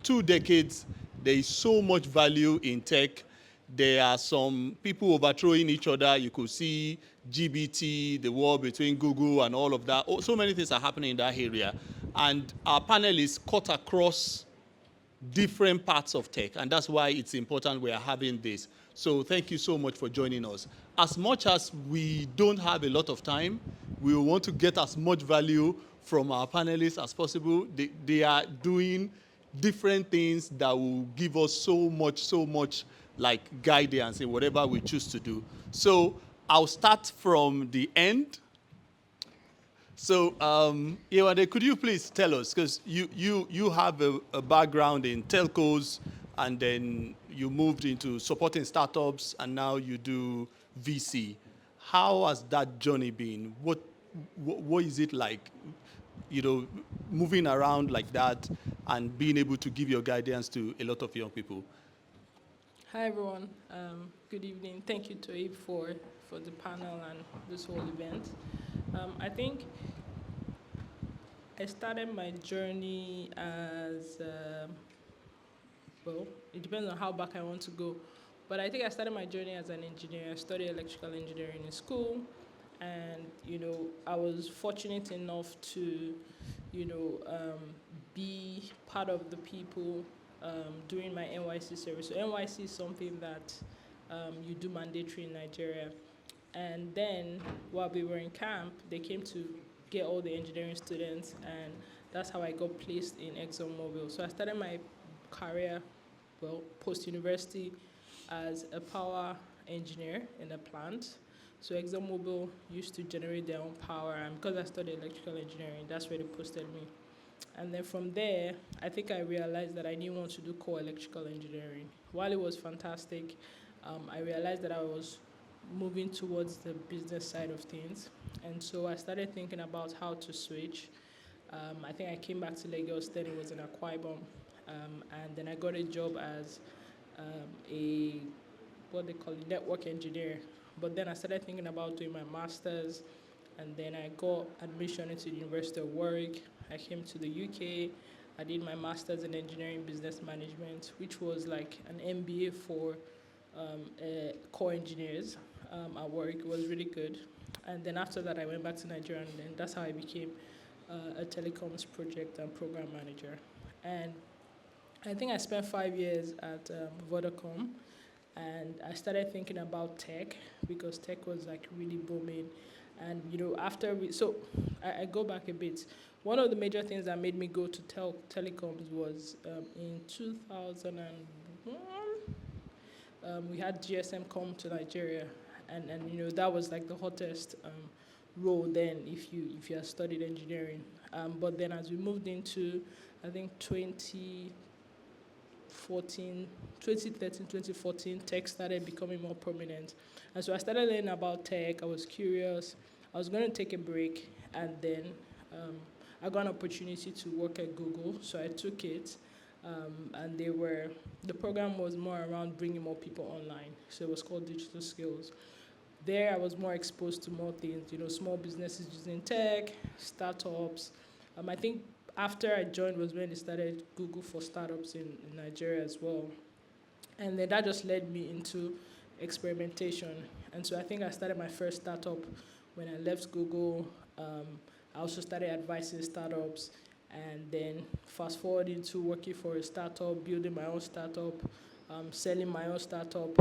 2 decades, there is so much value in tech. There are some people overthrowing each other. You could see GBT, the war between Google and all of that. Oh, so many things are happening in that area. And our panelists cut across different parts of tech, and that's why it's important we are having this. So thank you so much for joining us. As much as we don't have a lot of time, we want to get as much value from our panelists as possible. They are doing different things that will give us so much like guidance in whatever we choose to do. So I'll start from the end. So, Yewande, could you please tell us, because you have a background in telcos, and then you moved into supporting startups, and now you do VC. How has that journey been? What is it like, moving around like that and being able to give your guidance to a lot of young people? Hi everyone. Good evening. Thank you, Toyyib, for the panel and this whole event. I think I started my journey as well. It depends on how back I want to go, but I think I started my journey as an engineer. I studied electrical engineering in school, and I was fortunate enough to be part of the people during my NYC service. So NYC is something that you do mandatory in Nigeria. And then while we were in camp, they came to get all the engineering students, and that's how I got placed in ExxonMobil. So I started my career, post-university, as a power engineer in a plant. So ExxonMobil used to generate their own power, and because I studied electrical engineering, that's where they posted me. And then from there, I think I realized that I didn't want to do core electrical engineering. While it was fantastic, I realized that I was moving towards the business side of things. And so I started thinking about how to switch. I think I came back to Lagos, then it was in Akwa Ibom. And then I got a job as what they call network engineer. But then I started thinking about doing my master's, and then I got admission into the University of Warwick. I came to the UK. I did my master's in engineering business management, which was like an MBA for core engineers at Warwick. It was really good. And then after that, I went back to Nigeria, and then that's how I became a telecoms project and program manager. And I think I spent 5 years at Vodacom, and I started thinking about tech because tech was like really booming. And I go back a bit. One of the major things that made me go to telecoms was in 2001. We had GSM come to Nigeria, and that was like the hottest role then if you had studied engineering. But then as we moved into, I think 2013, 2014, tech started becoming more prominent. And so I started learning about tech. I was curious. I was going to take a break, and then I got an opportunity to work at Google, so I took it. And the program was more around bringing more people online, so it was called Digital Skills. There, I was more exposed to more things, small businesses using tech, startups. I think after I joined was when they started Google for Startups in Nigeria as well. And then that just led me into experimentation. And so I think I started my first startup when I left Google. I also started advising startups, and then fast forward into working for a startup, building my own startup, selling my own startup,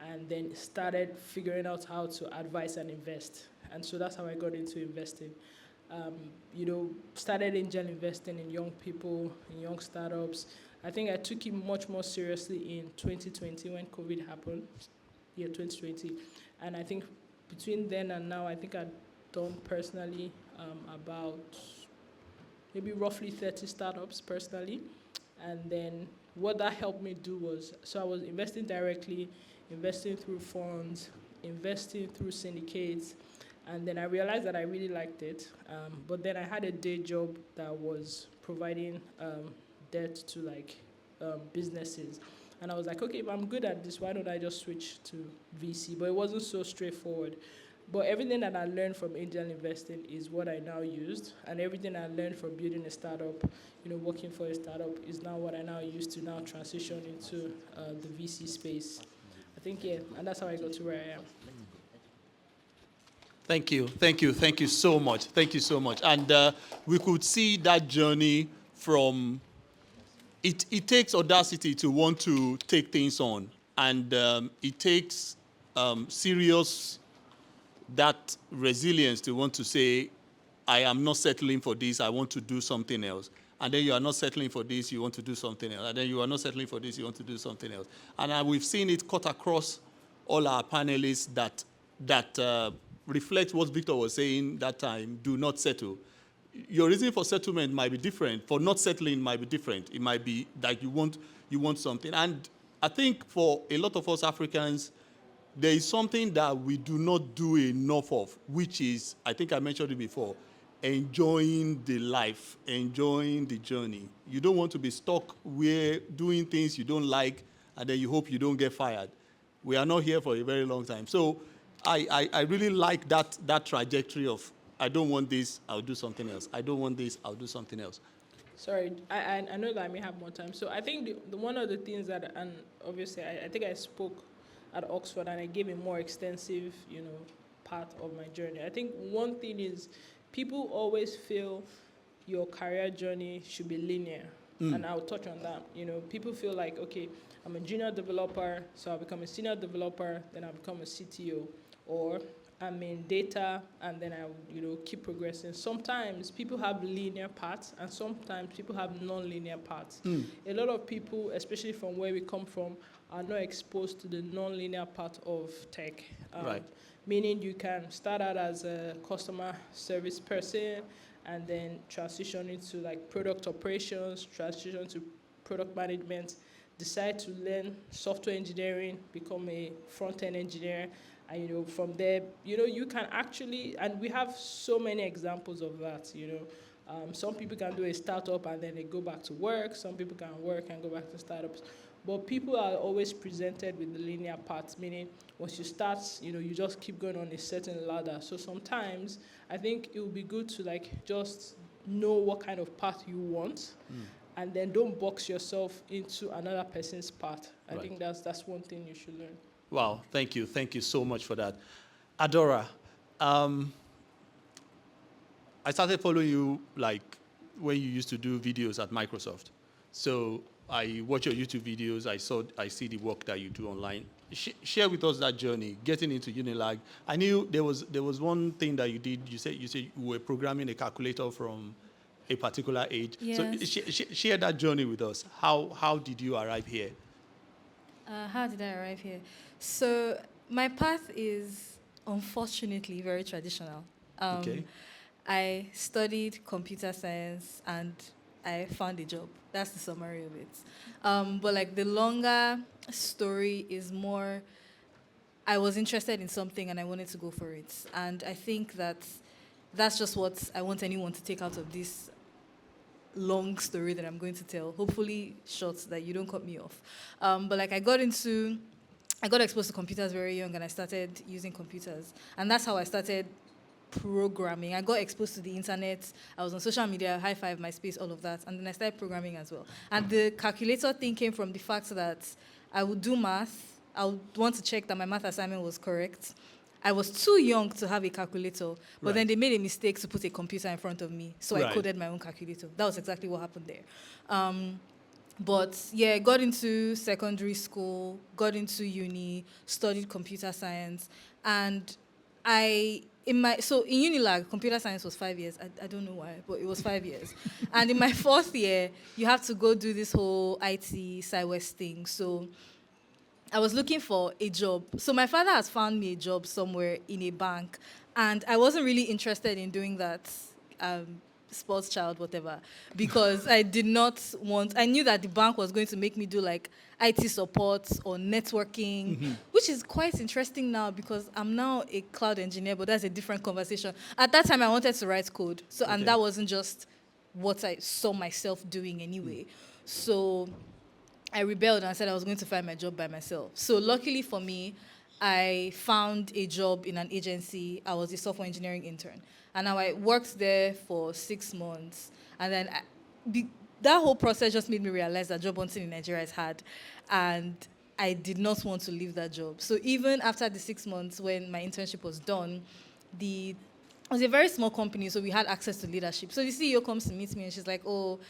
and then started figuring out how to advise and invest. And so that's how I got into investing. Started angel investing in young people, in young startups. I think I took it much more seriously in 2020 when COVID happened, 2020. And I think between then and now, I think I've done personally about maybe roughly 30 startups personally. And then what that helped me do was, so I was investing directly, investing through funds, investing through syndicates, and then I realized that I really liked it. But then I had a day job that was providing debt to businesses. And I was like, okay, if I'm good at this, why don't I just switch to VC? But it wasn't so straightforward. But everything that I learned from angel investing is what I now used, and everything I learned from building a startup, working for a startup, is now what I now use to now transition into the VC space. I think, yeah, and that's how I got to where I am. Thank you, thank you, thank you so much, thank you so much. And we could see that journey from it takes audacity to want to take things on, and it takes serious that resilience to want to say, I am not settling for this, I want to do something else. And then you are not settling for this, you want to do something else. And then you are not settling for this, you want to do something else. And we've seen it cut across all our panelists that reflect what Victor was saying that time, do not settle. Your reason for settlement might be different. For not settling might be different. It might be that you want something. And I think for a lot of us Africans, there is something that we do not do enough of, which is, I think I mentioned it before, enjoying the life, enjoying the journey. You don't want to be stuck where doing things you don't like, and then you hope you don't get fired. We are not here for a very long time. So I really like that trajectory of, I don't want this, I'll do something else. I don't want this, I'll do something else. Sorry, I know that I may have more time. So I think the one of the things that, and obviously I think I spoke at Oxford and I gave a more extensive, part of my journey. I think one thing is people always feel your career journey should be linear. And I'll touch on that. People feel like, okay, I'm a junior developer, so I'll become a senior developer, then I'll become a CTO. Or I'm in data, and then I keep progressing. Sometimes people have linear paths, and sometimes people have non-linear paths. A lot of people, especially from where we come from, are not exposed to the non-linear part of tech. Right. Meaning you can start out as a customer service person, and then transition into like product operations, transition to product management, decide to learn software engineering, become a front-end engineer. And from there, you can actually, and we have so many examples of that. Some people can do a startup and then they go back to work. Some people can work and go back to startups. But people are always presented with the linear path, meaning once you start, you just keep going on a certain ladder. So sometimes I think it would be good to just know what kind of path you want, and then don't box yourself into another person's path. I think that's one thing you should learn. Wow, thank you so much for that. Adora, I started following you when you used to do videos at Microsoft. So I watch your YouTube videos. I see the work that you do online. Share with us that journey, getting into Unilag. I knew there was one thing that you did. You said you were programming a calculator from a particular age. Yes. So share that journey with us. How did you arrive here? How did I arrive here? So my path is unfortunately very traditional. Okay. I studied computer science and I found a job. That's the summary of it. But the longer story is more, I was interested in something and I wanted to go for it. And I think that's just what I want anyone to take out of this long story that I'm going to tell. Hopefully short so that you don't cut me off. But I got exposed to computers very young and I started using computers. And that's how I started programming. I got exposed to the internet. I was on social media, High Five, MySpace, all of that. And then I started programming as well. And the calculator thing came from the fact that I would do math. I would want to check that my math assignment was correct. I was too young to have a calculator, but then they made a mistake to put a computer in front of me. So I coded my own calculator. That was exactly what happened there. But yeah, got into secondary school, got into uni, studied computer science, and in Unilag, computer science was 5 years. I don't know why, but it was 5 years. And in my fourth year, you have to go do this whole IT SciWest thing. So I was looking for a job. So my father has found me a job somewhere in a bank, and I wasn't really interested in doing that. Sports child, whatever, because I knew that the bank was going to make me do IT support or networking, which is quite interesting now because I'm now a cloud engineer, but that's a different conversation. At that time, I wanted to write code. And that wasn't just what I saw myself doing anyway. So I rebelled and I said I was going to find my job by myself. So luckily for me, I found a job in an agency. I was a software engineering intern. And now I worked there for 6 months. And then that whole process just made me realize that job hunting in Nigeria is hard. And I did not want to leave that job. So even after the 6 months when my internship was done, it was a very small company, so we had access to leadership. So the CEO comes to meet me and she's like, "Oh,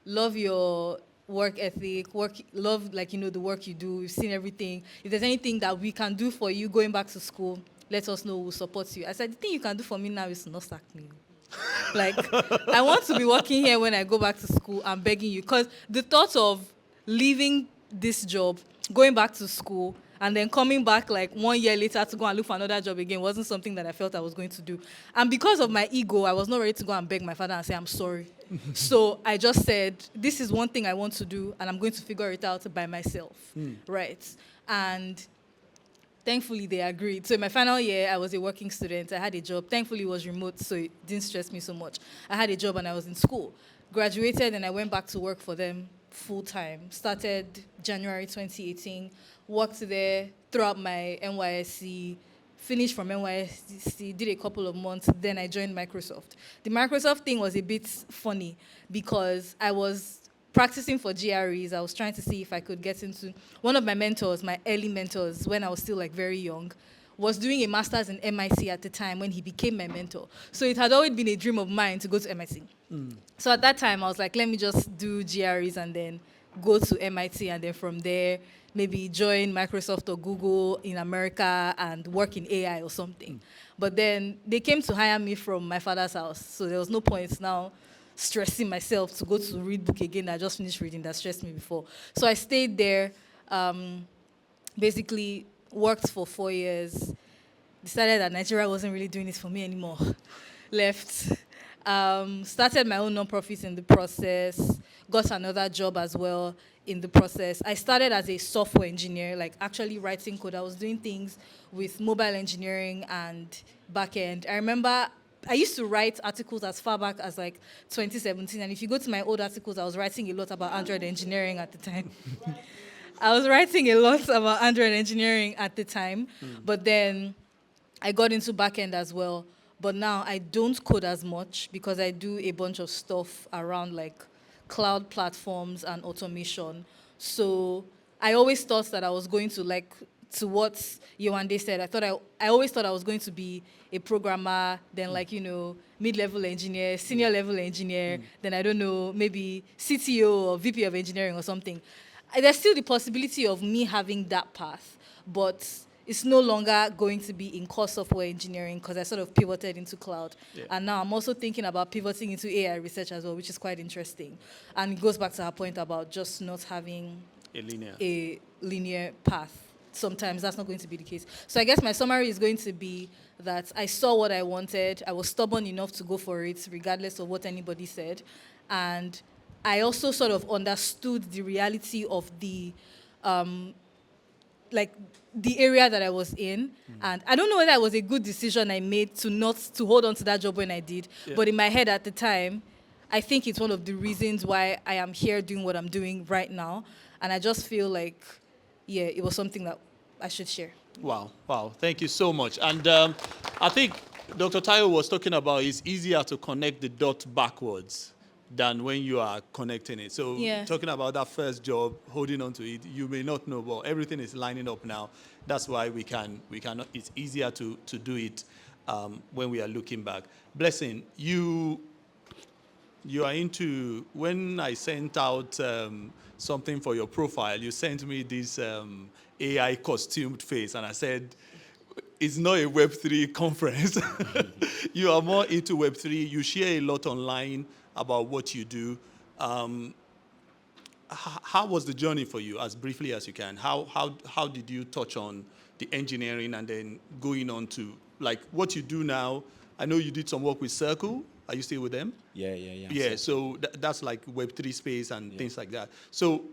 love your work ethic, love the work you do. We've seen everything. If there's anything that we can do for you going back to school, let us know. We'll support you." I said, "The thing you can do for me now is to not sack me. Like, I want to be working here when I go back to school. I'm begging you." Because the thought of leaving this job, going back to school, and then coming back like 1 year later to go and look for another job again wasn't something that I felt I was going to do. And because of my ego, I was not ready to go and beg my father and say, "I'm sorry." So I just said, this is one thing I want to do, and I'm going to figure it out by myself. Right. And thankfully, they agreed. So in my final year, I was a working student. I had a job. Thankfully, it was remote, so it didn't stress me so much. I had a job and I was in school. Graduated and I went back to work for them full time. Started January 2018. Worked there throughout my NYSC. Finished from NYSC, did a couple of months. Then I joined Microsoft. The Microsoft thing was a bit funny because I was practicing for GREs. I was trying to see if I could get into one of my mentors, my early mentors, when I was still like very young, was doing a master's in MIT at the time when he became my mentor. So it had always been a dream of mine to go to MIT. So at that time, I was like, let me just do GREs and then go to MIT, and then from there, maybe join Microsoft or Google in America and work in AI or something. But then they came to hire me from my father's house. So there was no point now stressing myself to go to read book again. I just finished reading that stressed me before. So I stayed there, basically worked for 4 years, decided that Nigeria wasn't really doing this for me anymore. Left, started my own nonprofit in the process, got another job as well in the process. I started as a software engineer, like actually writing code. I was doing things with mobile engineering and backend. I remember I used to write articles as far back as like 2017, and if you go to my old articles, I was writing a lot about Android engineering at the time. I was writing a lot about Android engineering at the time, but then I got into backend as well. But now I don't code as much because I do a bunch of stuff around like cloud platforms and automation. So I always thought that I was going to like, to what Yewande said, I always thought I was going to be a programmer, then like, mid-level engineer, senior level engineer, then I don't know, maybe CTO or VP of engineering or something. There's still the possibility of me having that path, but it's no longer going to be in core software engineering because I sort of pivoted into cloud. Yeah. And now I'm also thinking about pivoting into AI research as well, which is quite interesting. And it goes back to our point about just not having a linear path. Sometimes that's not going to be the case. So I guess my summary is going to be that I saw what I wanted. I was stubborn enough to go for it, regardless of what anybody said. And I also sort of understood the reality of the area that I was in. And I don't know whether it was a good decision I made to hold on to that job when I did. Yeah. But in my head at the time, I think it's one of the reasons why I am here doing what I'm doing right now. And I just feel like, yeah, it was something that I should share. Wow. Thank you so much. And I think Dr. Tayo was talking about it's easier to connect the dots backwards than when you are connecting it. So talking about that first job, holding on to it, you may not know, but everything is lining up now. That's why we can. It's easier to do it when we are looking back. Blessing, you are into, when I sent out something for your profile, you sent me this AI costumed face, and I said, it's not a Web3 conference. You are more into Web3. You share a lot online about what you do. How was the journey for you, as briefly as you can? How did you touch on the engineering and then going on to like what you do now? I know you did some work with Circle. Are you still with them? Yeah. Yeah, so that's like Web3 space and things like that. So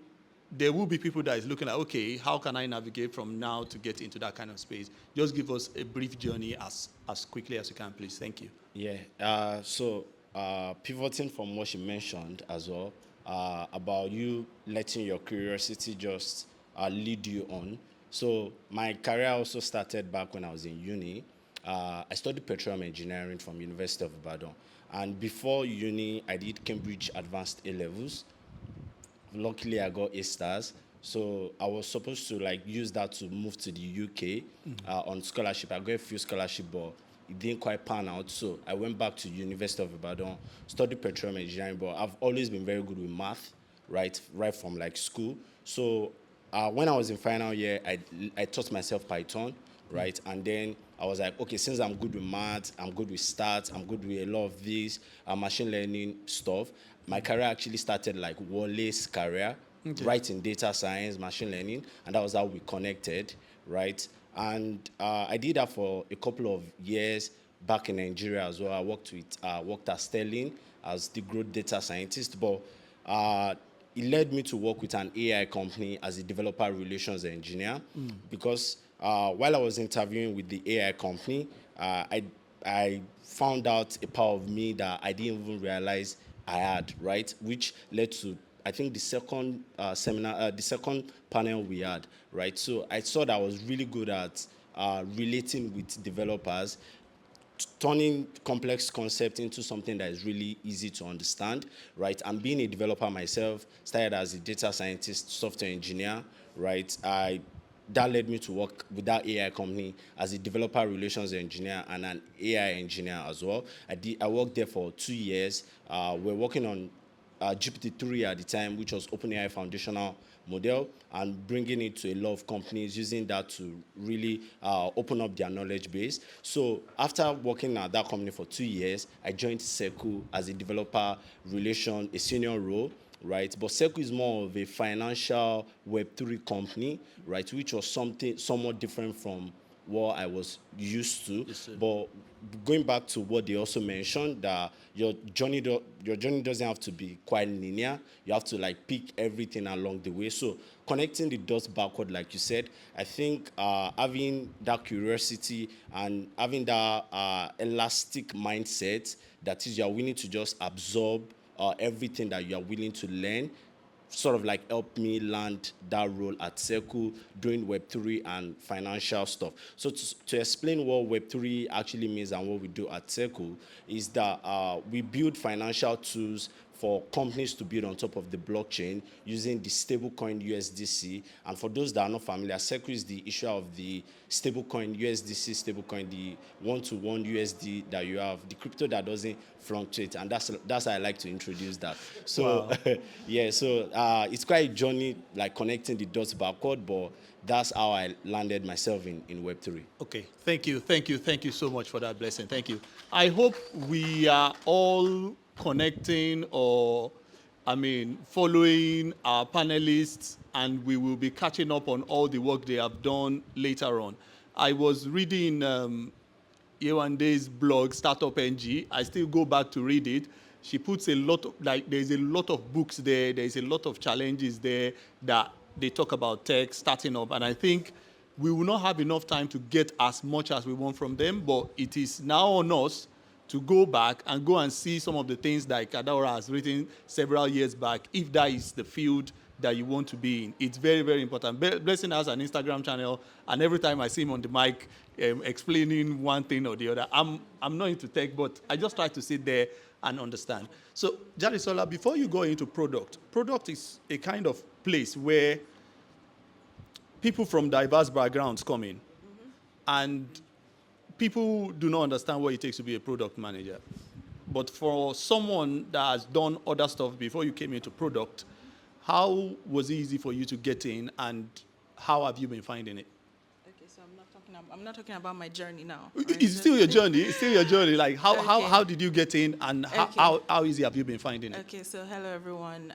there will be people that is looking at, okay, how can I navigate from now to get into that kind of space? Just give us a brief journey as quickly as you can, please. Thank you. Yeah, so pivoting from what you mentioned as well, about you letting your curiosity just lead you on. So my career also started back when I was in uni. I studied petroleum engineering from University of Ibadan. And before uni, I did Cambridge Advanced A-levels. Luckily, I got A stars. So I was supposed to like use that to move to the UK on scholarship. I got a few scholarship, but it didn't quite pan out. So I went back to University of Ibadan, studied petroleum engineering. But I've always been very good with math, right from like school. So when I was in final year, I taught myself Python, right? And then I was like, okay, since I'm good with math, I'm good with stats, I'm good with a lot of these machine learning stuff. My career actually started like Wallace's career, right in data science, machine learning, and that was how we connected, right? And I did that for a couple of years back in Nigeria as well. I worked at Sterling as the growth data scientist, but it led me to work with an AI company as a developer relations engineer because while I was interviewing with the AI company, I found out a part of me that I didn't even realize I had, right? Which led to, I think, the second the second panel we had, right? So I saw that I was really good at relating with developers, turning complex concept into something that is really easy to understand, right? And being a developer myself, started as a data scientist, software engineer, right? That led me to work with that AI company as a developer relations engineer and an AI engineer as well. I worked there for 2 years. We're working on GPT-3 at the time, which was OpenAI foundational model, and bringing it to a lot of companies, using that to really open up their knowledge base. So after working at that company for 2 years, I joined Seku as a developer relation, a senior role, right? But Seku is more of a financial Web3 company, right, which was something somewhat different from what I was used to. Yes, but going back to what they also mentioned, that your journey doesn't have to be quite linear. You have to like pick everything along the way. So connecting the dots backward, like you said, I think having that curiosity and having that elastic mindset, that is, you are willing to just absorb everything that you are willing to learn, sort of like helped me land that role at Seku doing Web3 and financial stuff. So to explain what Web3 actually means and what we do at Seku is that we build financial tools for companies to build on top of the blockchain using the stablecoin USDC. And for those that are not familiar, Seku is the issuer of the stablecoin USDC stablecoin, the one-to-one USD that you have, the crypto that doesn't fluctuate. And that's how I like to introduce that. So, Wow. yeah, so it's quite a journey, like connecting the dots backward, but that's how I landed myself in Web3. Okay, thank you so much for that blessing. Thank you. I hope we are all connecting or, I mean, following our panelists, and we will be catching up on all the work they have done later on. I was reading Yewande's blog, Startup NG. I still go back to read it. She puts a lot of, like, there's a lot of books there. There's a lot of challenges there that they talk about tech, starting up. And I think we will not have enough time to get as much as we want from them, but it is now on us to go back and go and see some of the things that Kadawara has written several years back, if that is the field that you want to be in. It's very, very important. Blessing has an Instagram channel, and every time I see him on the mic explaining one thing or the other, I'm not into tech, but I just try to sit there and understand. So, Jadisola, before you go into product is a kind of place where people from diverse backgrounds come in, and people do not understand what it takes to be a product manager. But for someone that has done other stuff before you came into product, how was it easy for you to get in, and how have you been finding it? Okay, so I'm not talking about my journey now. Right? It's still your journey. It's still your journey. Like, Okay. how did you get in, and how easy have you been finding it? Okay, so hello everyone.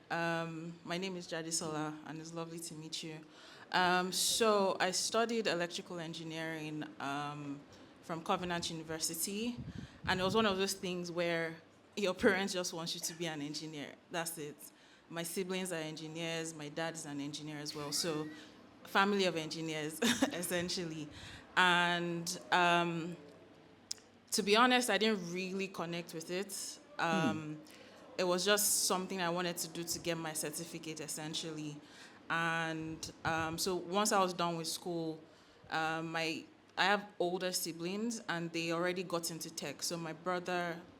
My name is Jadisola, and it's lovely to meet you. So I studied electrical engineering from Covenant University, and it was one of those things where your parents just want you to be an engineer. That's it. My siblings are engineers. My dad is an engineer as well. So, family of engineers, essentially. And to be honest, I didn't really connect with it. It was just something I wanted to do to get my certificate, essentially. And so once I was done with school, I have older siblings and they already got into tech. So my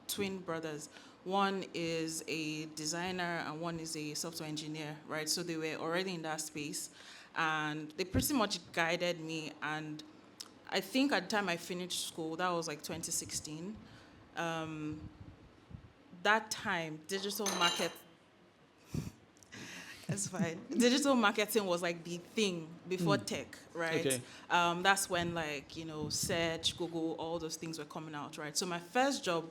twin brothers, one is a designer and one is a software engineer, right? So they were already in that space, and they pretty much guided me. And I think at the time I finished school, that was like 2016. That time, digital market It's fine. Digital marketing was like the thing before tech, right? Okay. That's when like, search, Google, all those things were coming out, right? So my first job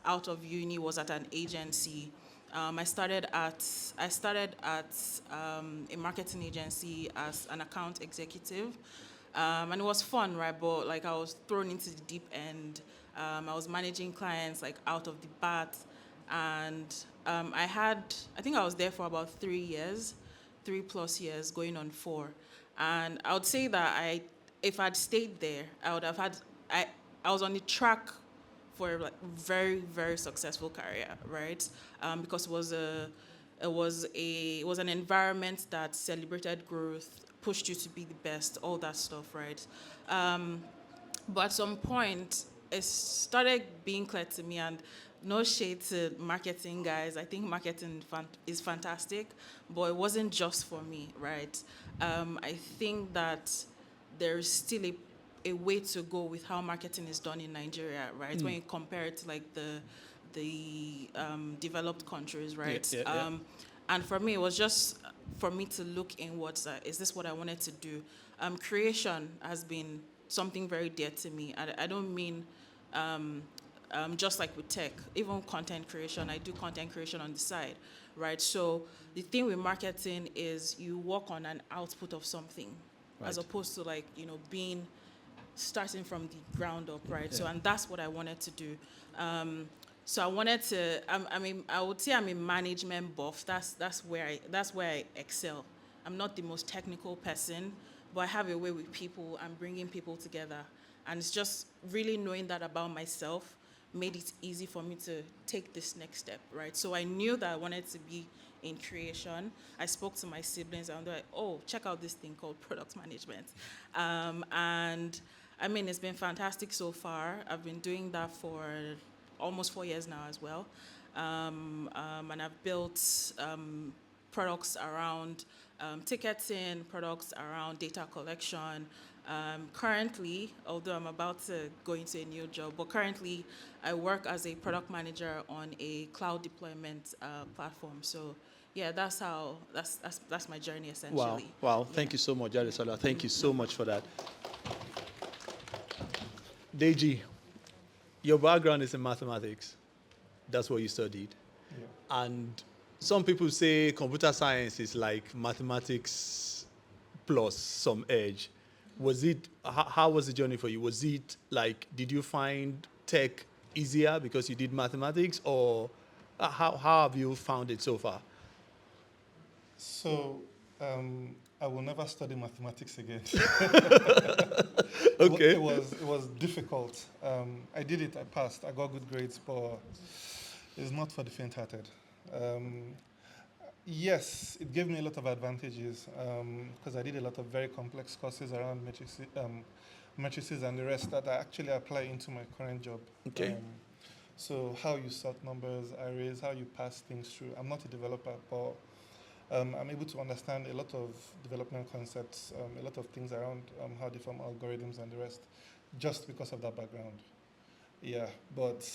out of uni was at an agency. I started at a marketing agency as an account executive, and it was fun, right? But like I was thrown into the deep end. I was managing clients like out of the bat, and I think I was there for about 3 years, 3+ years, going on 4. And I would say that if I'd stayed there, I would have had, I was on the track for like very, very successful career, right? Because it was an environment that celebrated growth, pushed you to be the best, all that stuff, right? But at some point, it started being clear to me, and no shade to marketing guys. I think marketing is fantastic, but it wasn't just for me, right? I think that there's still a way to go with how marketing is done in Nigeria, right? When you compare it to like the developed countries, right? Yeah. And for me, it was just for me to look inwards. Is this what I wanted to do? Creation has been something very dear to me. I don't mean just like with tech, even content creation. I do content creation on the side, right? So the thing with marketing is you work on an output of something, as Right. opposed to like being starting from the ground up, right? Yeah. So, and that's what I wanted to do. So I wanted to. I would say I'm a management buff. That's where I excel. I'm not the most technical person, but I have a way with people and bringing people together. And it's just really knowing that about myself made it easy for me to take this next step, right? So I knew that I wanted to be in creation. I spoke to my siblings and they're like, oh, check out this thing called product management. And I mean, it's been fantastic so far. I've been doing that for almost 4 years now as well. And I've built products around ticketing, products around data collection. Currently, although I'm about to go into a new job, but currently I work as a product manager on a cloud deployment platform. So yeah, that's my journey essentially. Wow. Thank you so much, Adesola. Thank you so much for that. Deji, your background is in mathematics. That's what you studied. Yeah. And some people say computer science is like mathematics plus some edge. How was the journey for you? Was it like, did you find tech easier because you did mathematics, or how have you found it so far? So I will never study mathematics again. Okay. It was difficult. I did it. I passed. I got good grades, but it's not for the faint-hearted. Yes, it gave me a lot of advantages because I did a lot of very complex courses around matrices and the rest that I actually apply into my current job. Okay. So how you sort numbers, arrays, how you pass things through. I'm not a developer, but I'm able to understand a lot of development concepts, a lot of things around how they form algorithms and the rest, just because of that background. Yeah, but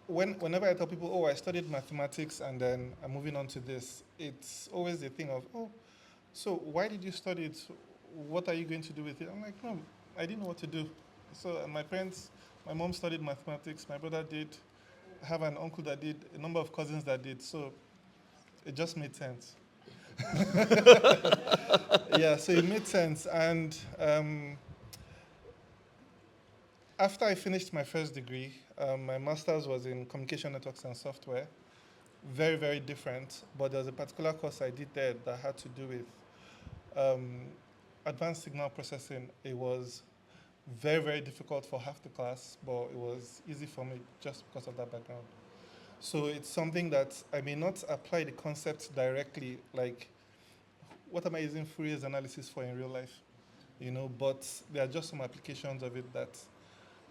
whenever I tell people, oh, I studied mathematics and then I'm moving on to this, it's always the thing of, oh, so why did you study it? What are you going to do with it? I'm like, no, I didn't know what to do. So my mom studied mathematics, my brother did, I have an uncle that did, a number of cousins that did, so it just made sense. Yeah, so it made sense. And after I finished my first degree, my master's was in communication networks and software. Very, very different, but there was a particular course I did there that had to do with advanced signal processing. It was very, very difficult for half the class, but it was easy for me just because of that background. So it's something that I may not apply the concept directly, like what am I using Fourier's analysis for in real life? But there are just some applications of it that,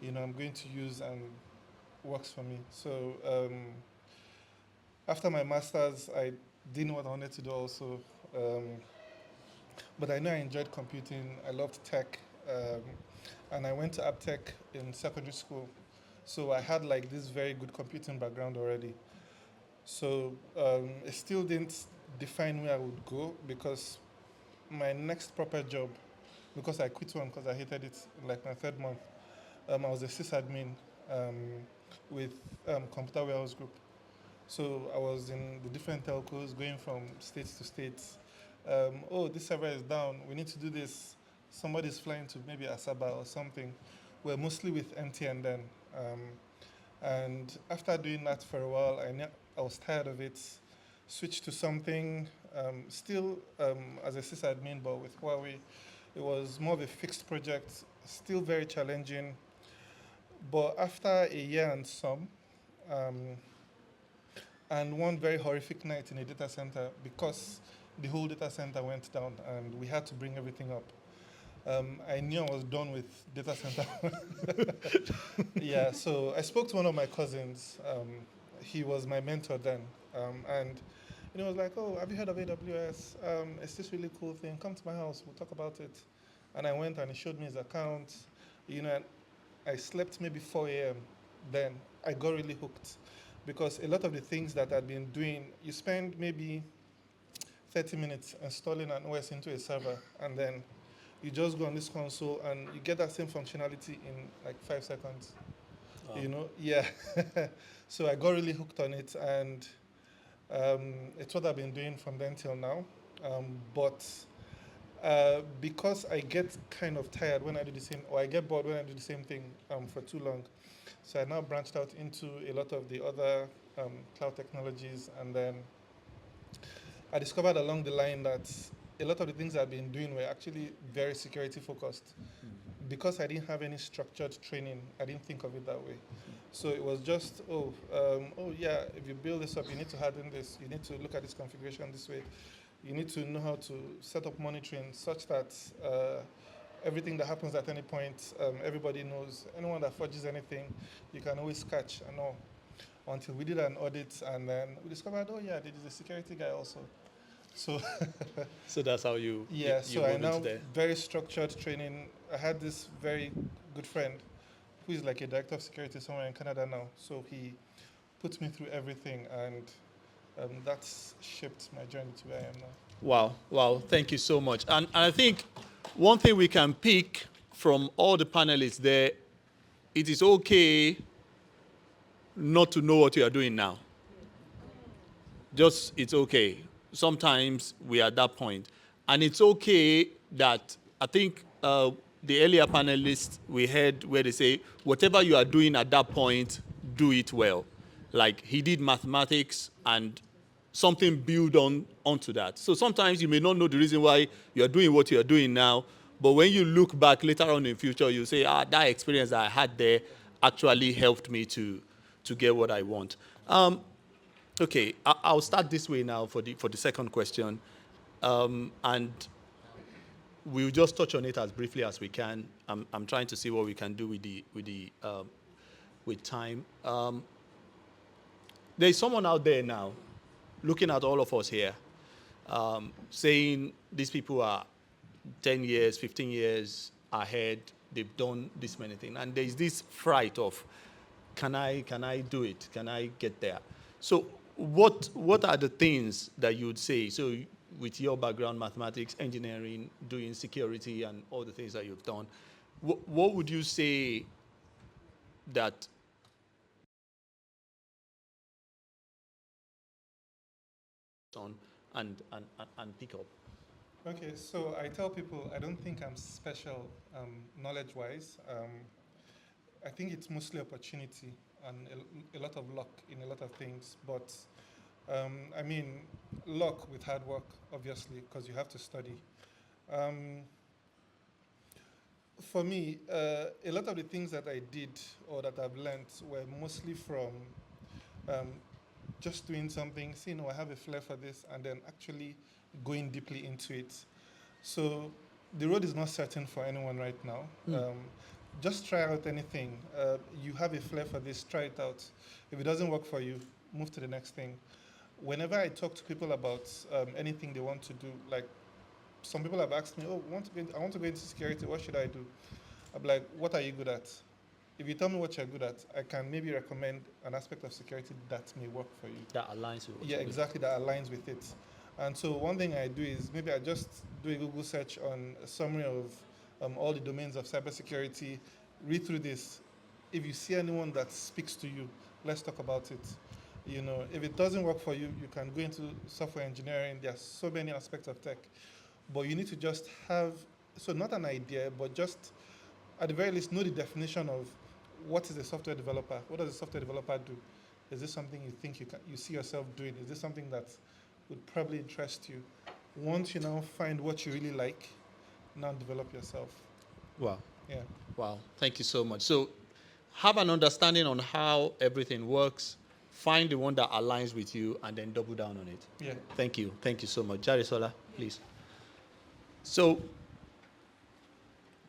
I'm going to use and works for me. So after my master's, I didn't know what I wanted to do also. Um, but I know I enjoyed computing. I loved tech. And I went to AppTech in secondary school. So I had like this very good computing background already. So it still didn't define where I would go because my next proper job, because I quit one because I hated it in like my third month, I was a sysadmin um, with Computer Warehouse Group. So I was in the different telcos going from state to state. Oh, this server is down. We need to do this. Somebody's flying to maybe Asaba or something. We're mostly with MTN then. And after doing that for a while, I was tired of it. Switched to something still as a sysadmin, but with Huawei. It was more of a fixed project, still very challenging. But after a year and some, um, and one very horrific night in a data center, because the whole data center went down and we had to bring everything up. I knew I was done with data center. Yeah, so I spoke to one of my cousins. He was my mentor then. And he was like, oh, have you heard of AWS? It's this really cool thing. Come to my house, we'll talk about it. And I went and he showed me his account. And I slept maybe 4 a.m. Then I got really hooked because a lot of the things that I'd been doing, you spend maybe 30 minutes installing an OS into a server, and then you just go on this console and you get that same functionality in like 5 seconds. Yeah. So I got really hooked on it, and it's what I've been doing from then till now. But because I get kind of tired when I do the same, or I get bored when I do the same thing for too long, so I now branched out into a lot of the other cloud technologies, and then I discovered along the line that a lot of the things I've been doing were actually very security focused. Because I didn't have any structured training, I didn't think of it that way. So it was just, oh yeah, if you build this up, you need to harden this, you need to look at this configuration this way, you need to know how to set up monitoring such that everything that happens at any point, everybody knows. Anyone that forges anything, you can always catch and all. Until we did an audit, and then we discovered, oh yeah, there is a security guy also. So So that's how you yeah, you so I moved now into there. very structured training. I had this very good friend who is like a director of security somewhere in Canada now. So he put me through everything, and that's shaped my journey to where I am now. Wow, wow, thank you so much. And I think one thing we can pick from all the panelists there, it is okay not to know what you are doing now. Just, it's okay. Sometimes we are at that point. And it's okay that, I think the earlier panelists we heard where they say, whatever you are doing at that point, do it well. Like he did mathematics and something build onto that. So sometimes you may not know the reason why you are doing what you are doing now, but when you look back later on in future, you say, that experience that I had there actually helped me to get what I want. Okay, I'll start this way now for the second question, and we'll just touch on it as briefly as we can. I'm trying to see what we can do with time. There's someone out there now, looking at all of us here, saying these people are 10 years, 15 years ahead. They've done this many things, and there's this fright of, can I do it? Can I get there? So what are the things that you would say? So with your background, mathematics, engineering, doing security, and all the things that you've done, what would you say that on and pick up? Okay, so I tell people I don't think I'm special knowledge-wise. I think it's mostly opportunity and a lot of luck in a lot of things. But I mean, luck with hard work, obviously, because you have to study. For me, a lot of the things that I did or that I've learned were mostly from just doing something, say, no, I have a flair for this, and then actually going deeply into it. So the road is not certain for anyone right now. Just try out anything. You have a flair for this, try it out. If it doesn't work for you, move to the next thing. Whenever I talk to people about anything they want to do, like some people have asked me, oh, I want to go into security, what should I do? I'm like, what are you good at? If you tell me what you're good at, I can maybe recommend an aspect of security that may work for you. That aligns with what Yeah, you do. exactly, that aligns with it. And so one thing I do is maybe I just do a Google search on a summary of all the domains of cybersecurity, read through this. If you see anyone that speaks to you, let's talk about it. You know, if it doesn't work for you, you can go into software engineering. There are so many aspects of tech. But you need to just have, so not an idea, but just at the very least know the definition of what is a software developer? What does a software developer do? Is this something you think you see yourself doing? Is this something that would probably interest you? Once you now find what you really like, now develop yourself. Wow. Yeah. Wow. Thank you so much. So have an understanding on how everything works, find the one that aligns with you, and then double down on it. Yeah. Thank you. Thank you so much. Jarisola, please. So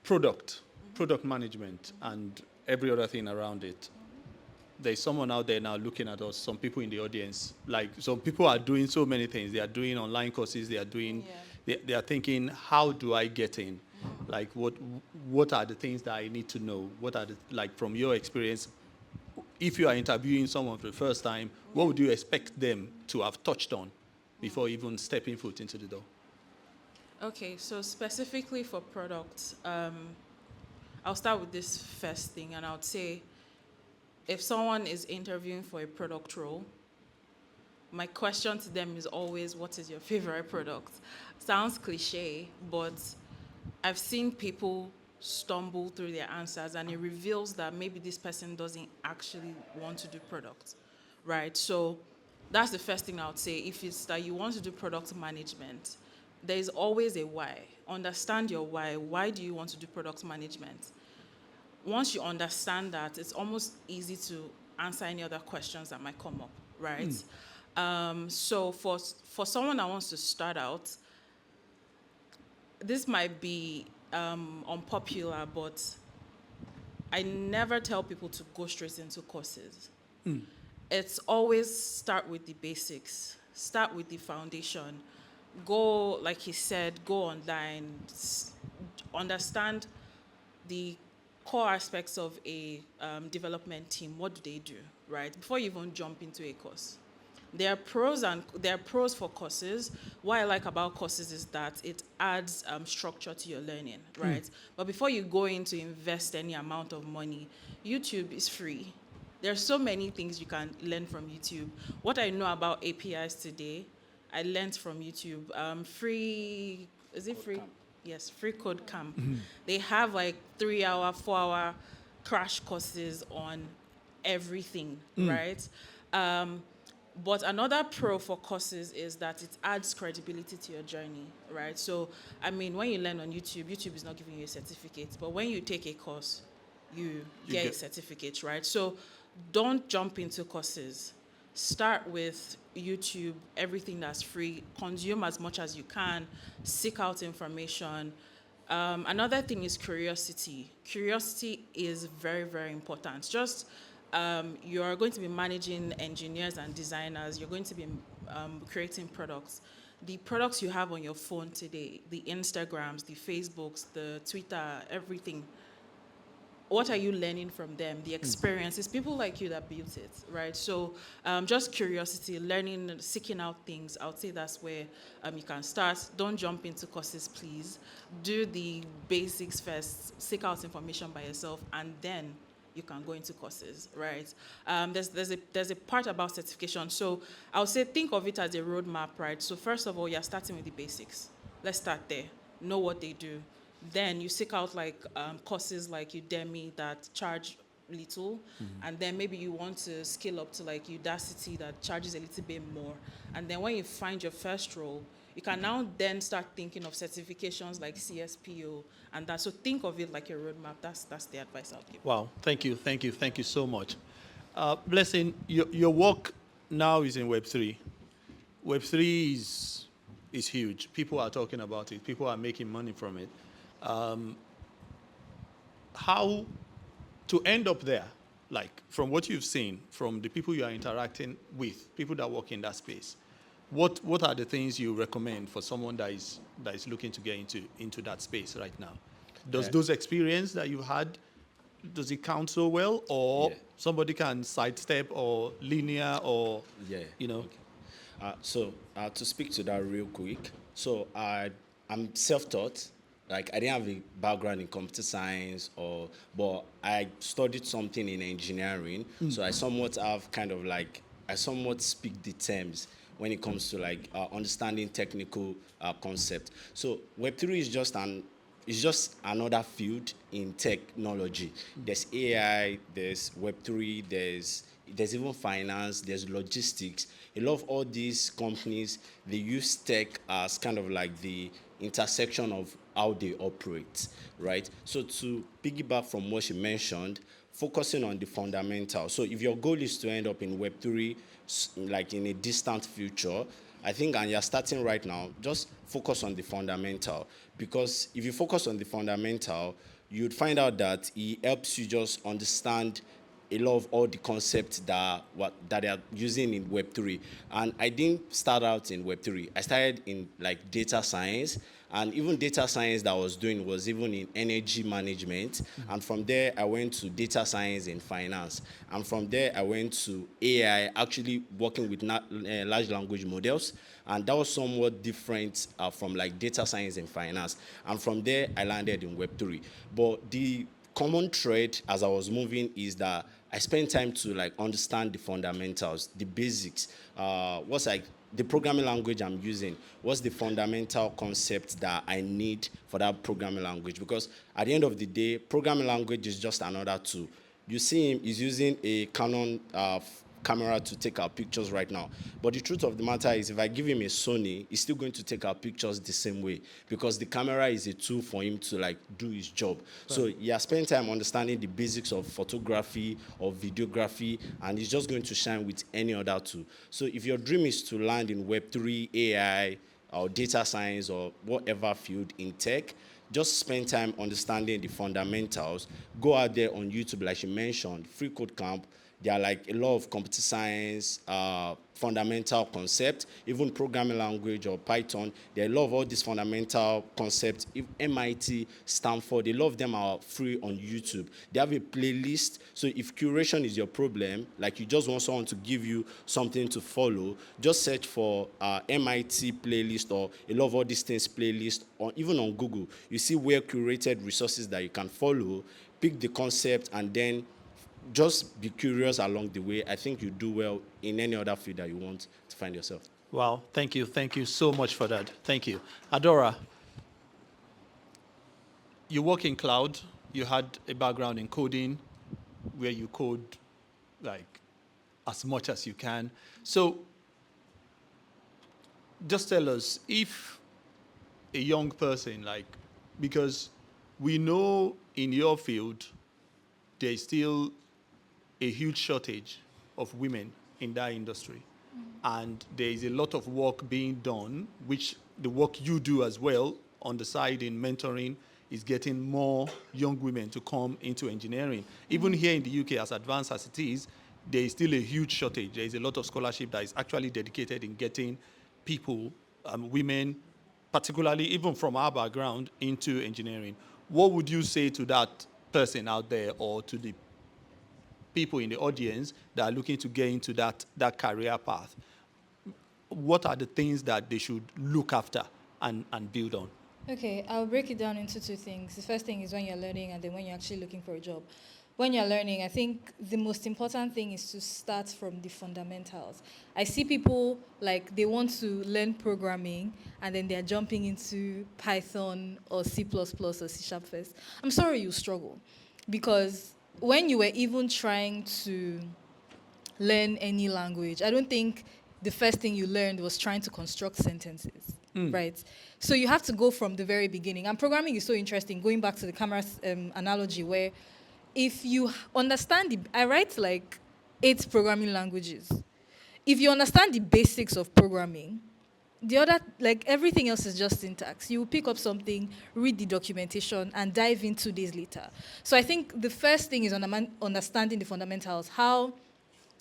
product management, and every other thing around it. There's someone out there now looking at us, some people in the audience. Like, some people are doing so many things. They are doing online courses. They are doing, they are thinking, how do I get in? Like, what are the things that I need to know? What are the, like, from your experience, if you are interviewing someone for the first time, what would you expect them to have touched on before even stepping foot into the door? Okay, so specifically for products, I'll start with this first thing, and I would say, if someone is interviewing for a product role, my question to them is always, what is your favorite product? Sounds cliche, but I've seen people stumble through their answers, and it reveals that maybe this person doesn't actually want to do product, right? So that's the first thing I would say. If it's that you want to do product management, there is always a why. Understand your why. Why do you want to do product management? Once you understand that, it's almost easy to answer any other questions that might come up, right? So for someone that wants to start out, this might be unpopular, but I never tell people to go straight into courses. It's always start with the basics, start with the foundation. Go, like he said, go online, understand the core aspects of a development team. What do they do, right? Before you even jump into a course. There are pros for courses. What I like about courses is that it adds structure to your learning, right? But before you go in to invest any amount of money, YouTube is free. There are so many things you can learn from YouTube. What I know about APIs today, I learned from YouTube. Free, is it free? Yes, free code camp. They have like 3-hour, 4-hour crash courses on everything, right? But another pro for courses is that it adds credibility to your journey, right? So, I mean, when you learn on YouTube, YouTube is not giving you a certificate, but when you take a course, you get a certificate, right? So don't jump into courses. Start with YouTube, everything that's free, consume as much as you can, seek out information. Another thing is curiosity. Curiosity is very, very important. Just you're going to be managing engineers and designers. You're going to be creating products. The products you have on your phone today, the Instagrams, the Facebooks, the Twitter, everything, what are you learning from them? The experience. It's people like you that built it, right? So just curiosity, learning, seeking out things. I would say that's where you can start. Don't jump into courses, please. Do the basics first. Seek out information by yourself, and then you can go into courses, right? There's a part about certification. So I would say think of it as a roadmap, right? So first of all, you're starting with the basics. Let's start there. Know what they do. Then you seek out like courses like Udemy that charge little, and then maybe you want to scale up to like Udacity that charges a little bit more. And then when you find your first role, you can now then start thinking of certifications like CSPO and that. So think of it like a roadmap. That's the advice I'll give. Wow. Thank you so much. Blessing, your work now is in Web3. Web3 is huge. People are talking about it. People are making money from it. How to end up there, like from what you've seen, from the people you are interacting with, people that work in that space, what are the things you recommend for someone that is looking to get into that space right now? Does those experience that you've had, does it count so well, or Yeah. somebody can sidestep or linear or Yeah. you know? So to speak to that real quick, so I'm self-taught. Like I didn't have a background in computer science, but I studied something in engineering. So I somewhat speak the terms when it comes to like understanding technical concept. So Web3 is just another field in technology. There's AI, there's Web3, there's even finance, there's logistics. A lot of all these companies, they use tech as kind of like the intersection of how they operate, right? So to piggyback from what you mentioned, focusing on the fundamentals. So if your goal is to end up in Web3, like in a distant future, I think, and you're starting right now, just focus on the fundamental. Because if you focus on the fundamental, you'd find out that it helps you just understand a lot of all the concepts that they are using in Web3. And I didn't start out in Web3. I started in like data science, and even data science that I was doing was even in energy management. And from there, I went to data science in finance. And from there, I went to AI, actually working with large language models. And that was somewhat different from like data science and finance. And from there, I landed in Web3. But the common thread as I was moving is that I spent time to like understand the fundamentals, the basics. What's like the programming language I'm using? What's the fundamental concept that I need for that programming language? Because at the end of the day, programming language is just another tool. You see him, he's using a Canon camera to take our pictures right now. But the truth of the matter is, if I give him a Sony, he's still going to take our pictures the same way, because the camera is a tool for him to like do his job. Right. So he has spent time understanding the basics of photography or videography, and he's just going to shine with any other tool. So if your dream is to land in Web3, AI, or data science, or whatever field in tech, just spend time understanding the fundamentals. Go out there on YouTube, like you mentioned, Free Code Camp. There are like a lot of computer science, fundamental concepts, even programming language or Python. There are a lot of all these fundamental concepts. If MIT, Stanford, a lot of them are free on YouTube. They have a playlist. So if curation is your problem, like you just want someone to give you something to follow, just search for MIT playlist or a lot of all these things playlist, or even on Google. You see well curated resources that you can follow, pick the concept, and then just be curious along the way. I think you do well in any other field that you want to find yourself. Wow, thank you so much for that. Thank you. Adora, you work in cloud. You had a background in coding where you code like as much as you can. So just tell us, if a young person, like, because we know in your field, there's still a huge shortage of women in that industry. And there is a lot of work being done, which the work you do as well on the side in mentoring is getting more young women to come into engineering. Even here in the UK, as advanced as it is, there is still a huge shortage. There is a lot of scholarship that is actually dedicated in getting people, women, particularly even from our background, into engineering. What would you say to that person out there, or to the people in the audience that are looking to get into that career path? What are the things that they should look after and build on? Okay, I'll break it down into two things. The first thing is when you're learning, and then when you're actually looking for a job. When you're learning, I think the most important thing is to start from the fundamentals. I see people like they want to learn programming and then they're jumping into Python or C++ or C# first. I'm sorry you struggle, because when you were even trying to learn any language, I don't think the first thing you learned was trying to construct sentences, right? So you have to go from the very beginning. And programming is so interesting, going back to the camera analogy, where if you understand I write like 8 programming languages. if you understand the basics of programming, the other, like everything else is just syntax. You pick up something, read the documentation, and dive in 2 days later. So I think the first thing is understanding the fundamentals. How,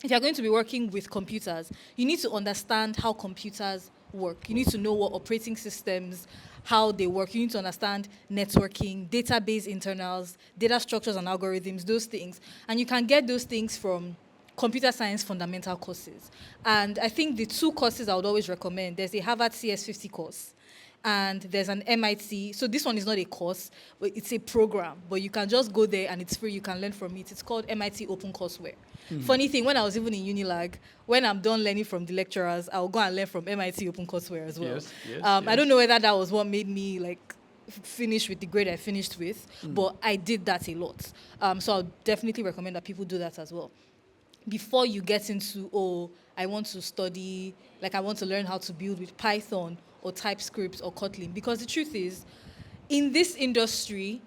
if you're going to be working with computers, you need to understand how computers work. You need to know what operating systems, how they work. You need to understand networking, database internals, data structures and algorithms, those things. And you can get those things from computer science fundamental courses. And I think the 2 courses I would always recommend, there's a Harvard CS50 course and there's an MIT. So this one is not a course, but it's a program. But you can just go there and it's free. You can learn from it. It's called MIT OpenCourseWare. Funny thing, when I was even in Unilag, when I'm done learning from the lecturers, I'll go and learn from MIT OpenCourseWare as well. Yes, I don't know whether that was what made me like finish with the grade I finished with, but I did that a lot. So I'll definitely recommend that people do that as well. Before you get into, oh, I want to study, like I want to learn how to build with Python or TypeScript or Kotlin. Because the truth is, in this industry,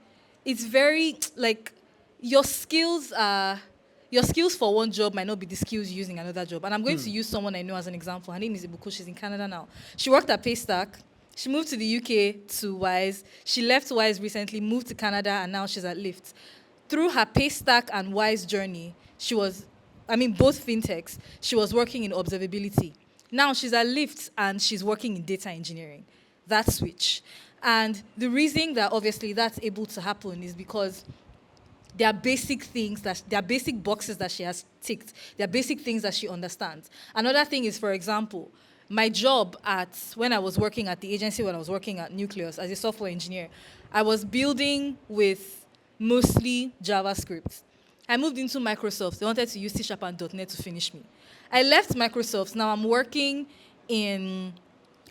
it's very, like, your skills for one job might not be the skills you use in another job. And I'm going to use someone I know as an example. Her name is Ibuko. She's in Canada now. She worked at Paystack. She moved to the UK to Wise. She left Wise recently, moved to Canada, and now she's at Lyft. Through her Paystack and Wise journey, both fintechs, she was working in observability. Now she's at Lyft and she's working in data engineering. That switch. And the reason that obviously that's able to happen is because there are basic things, there are basic boxes that she has ticked. There are basic things that she understands. Another thing is, for example, my job when I was working at the agency, when I was working at Nucleus as a software engineer, I was building with mostly JavaScript. I moved into Microsoft. They wanted to use C# and .NET to finish me. I left Microsoft. Now I'm working in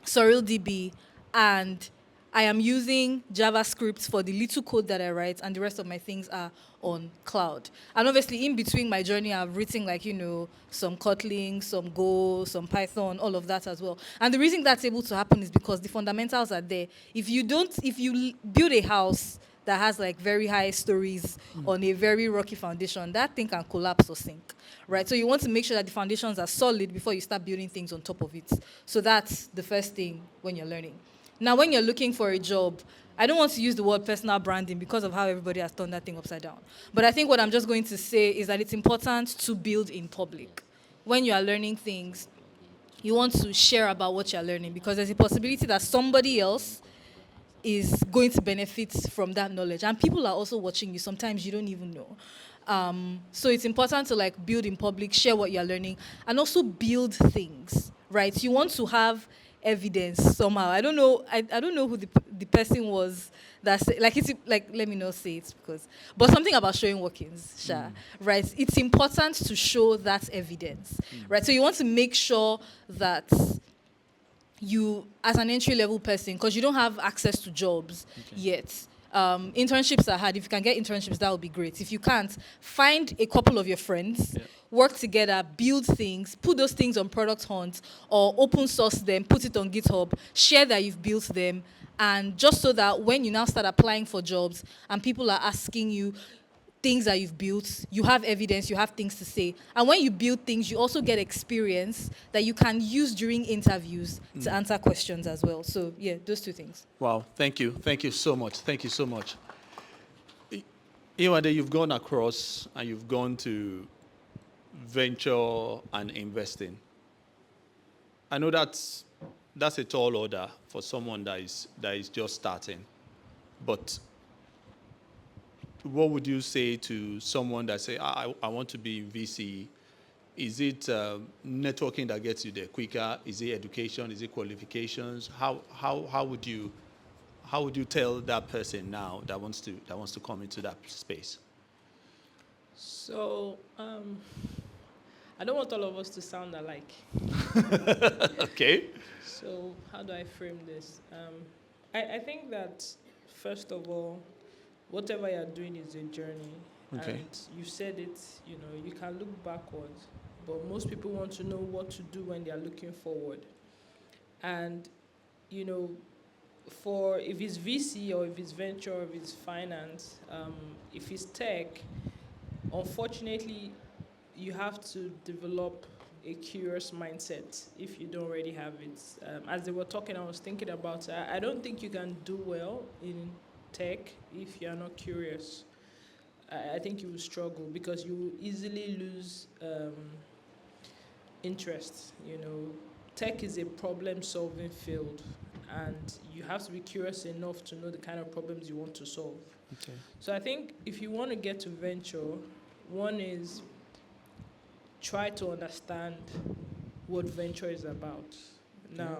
SorrelDB, and I am using JavaScript for the little code that I write, and the rest of my things are on cloud. And obviously, in between my journey, I've written some Kotlin, some Go, some Python, all of that as well. And the reason that's able to happen is because the fundamentals are there. If you build a house that has like very high stories on a very rocky foundation, that thing can collapse or sink, right? So you want to make sure that the foundations are solid before you start building things on top of it. So that's the first thing when you're learning. Now, when you're looking for a job, I don't want to use the word personal branding because of how everybody has turned that thing upside down. But I think what I'm just going to say is that it's important to build in public. When you are learning things, you want to share about what you're learning because there's a possibility that somebody else is going to benefit from that knowledge. And people are also watching you. Sometimes you don't even know. So it's important to build in public, share what you're learning, and also build things, right? You want to have evidence somehow. I don't know who the person was that said, let me not say it but something about showing workings, right? It's important to show that evidence, right? So you want to make sure that you, as an entry-level person, because you don't have access to jobs yet, internships are hard. If you can get internships, that would be great. If you can't, find a couple of your friends, work together, build things, put those things on product hunt, or open source them, put it on GitHub, share that you've built them, and just so that when you now start applying for jobs and people are asking you things that you've built, you have evidence, you have things to say. And when you build things, you also get experience that you can use during interviews to answer questions as well. So, yeah, those 2 things. Wow, thank you. Thank you so much. Thank you so much. Iwade, you've gone across and you've gone to venture and investing. I know that's a tall order for someone that is just starting. But what would you say to someone that say, I want to be in VC? Is it networking that gets you there quicker? Is it education? Is it qualifications? How would you tell that person now that wants to come into that space? So, I don't want all of us to sound alike. Okay. So how do I frame this? I think that, first of all, whatever you're doing is a journey. Okay. And you said it, you can look backwards, but most people want to know what to do when they're looking forward. And, if it's VC or if it's venture, or if it's finance, if it's tech, unfortunately, you have to develop a curious mindset if you don't already have it. As they were talking, I was thinking about, I don't think you can do well in tech if you're not curious. I think you will struggle because you will easily lose interest. You know, tech is a problem-solving field, and you have to be curious enough to know the kind of problems you want to solve. Okay. So I think if you want to get to venture, one is try to understand what venture is about. Now,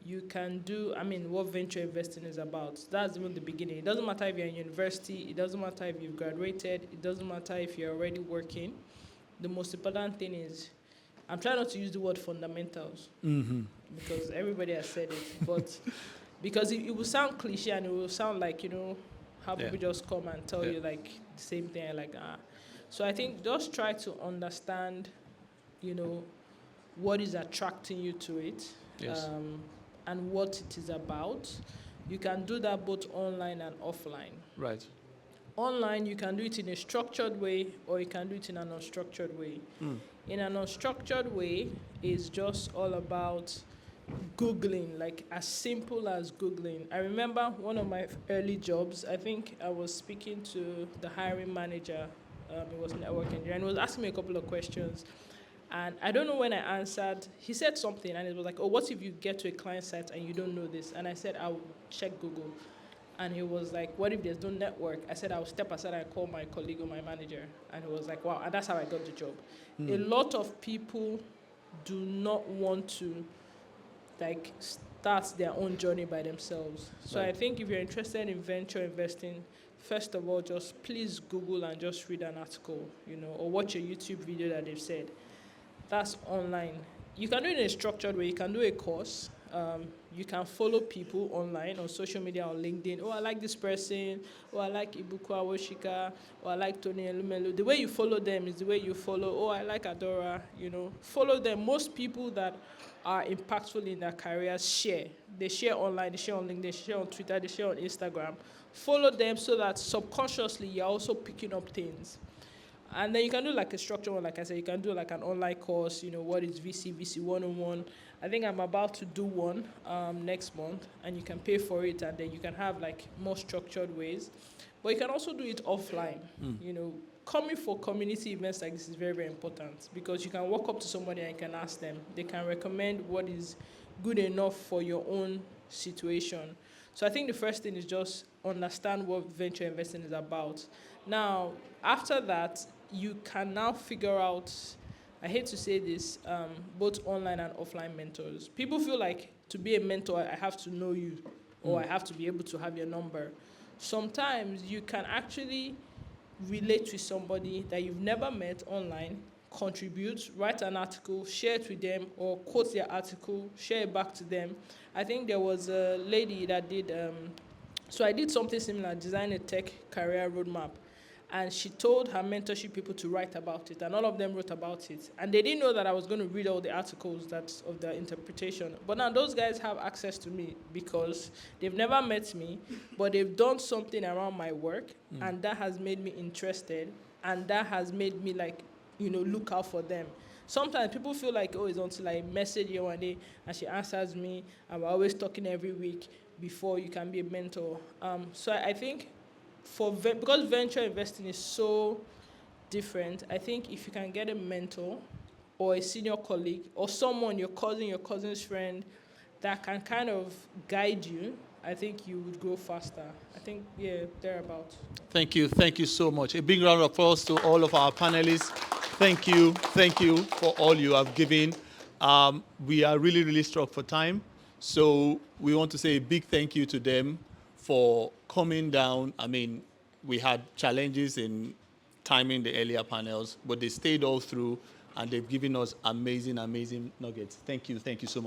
you can do, what venture investing is about. That's even the beginning. It doesn't matter if you're in university, it doesn't matter if you've graduated, it doesn't matter if you're already working. The most important thing is, I'm trying not to use the word fundamentals because everybody has said it, but because it will sound cliche and it will sound like, how people just come and tell you like the same thing, like, So I think just try to understand, what is attracting you to it. Yes. And what it is about. You can do that both online and offline. Right. Online, you can do it in a structured way, or you can do it in an unstructured way. In an unstructured way, it's just all about Googling, like as simple as Googling. I remember one of my early jobs, I think I was speaking to the hiring manager, it was network engineer, and he was asking me a couple of questions. And I don't know when I answered, he said something, and it was like, oh, what if you get to a client site and you don't know this? And I said, I'll check Google. And he was like, what if there's no network? I said, I'll step aside and call my colleague or my manager. And he was like, wow, and that's how I got the job. A lot of people do not want to, start their own journey by themselves. So Right. I think if you're interested in venture investing, first of all, just please Google and just read an article, or watch a YouTube video that they've said. That's online. You can do it in a structured way. You can do a course. You can follow people online on social media, on LinkedIn. Oh, I like this person. Oh, I like Ibuku Awoshika. Oh, I like Tony Elumelu. The way you follow them is the way you follow. Oh, I like Adora. Follow them. Most people that are impactful in their careers share. They share online. They share on LinkedIn. They share on Twitter. They share on Instagram. Follow them so that subconsciously you're also picking up things. And then you can do like a structured one, like I said, you can do like an online course, what is VC 101. I think I'm about to do one next month, and you can pay for it, and then you can have like more structured ways. But you can also do it offline. Coming for community events like this is very, very important because you can walk up to somebody and you can ask them. They can recommend what is good enough for your own situation. So I think the first thing is just understand what venture investing is about. Now, after that, you can now figure out, I hate to say this, both online and offline mentors. People feel like to be a mentor, I have to know you, or I have to be able to have your number. Sometimes you can actually relate with somebody that you've never met online, contribute, write an article, share it with them, or quote their article, share it back to them. I think there was a lady that did, so I did something similar, design a tech career roadmap. And she told her mentorship people to write about it, and all of them wrote about it. And they didn't know that I was going to read all the articles of their interpretation. But now those guys have access to me because they've never met me, but they've done something around my work, and that has made me interested, and that has made me look out for them. Sometimes people feel like, oh, it's until I message you one day and she answers me, and we're always talking every week before you can be a mentor. So I think because venture investing is so different, I think if you can get a mentor or a senior colleague or someone, your cousin's friend, that can kind of guide you, I think you would grow faster. I think, thereabouts. Thank you so much. A big round of applause to all of our panelists. Thank you for all you have given. We are really, really struck for time. So we want to say a big thank you to them for coming down. We had challenges in timing the earlier panels, but they stayed all through, and they've given us amazing, amazing nuggets. Thank you so much.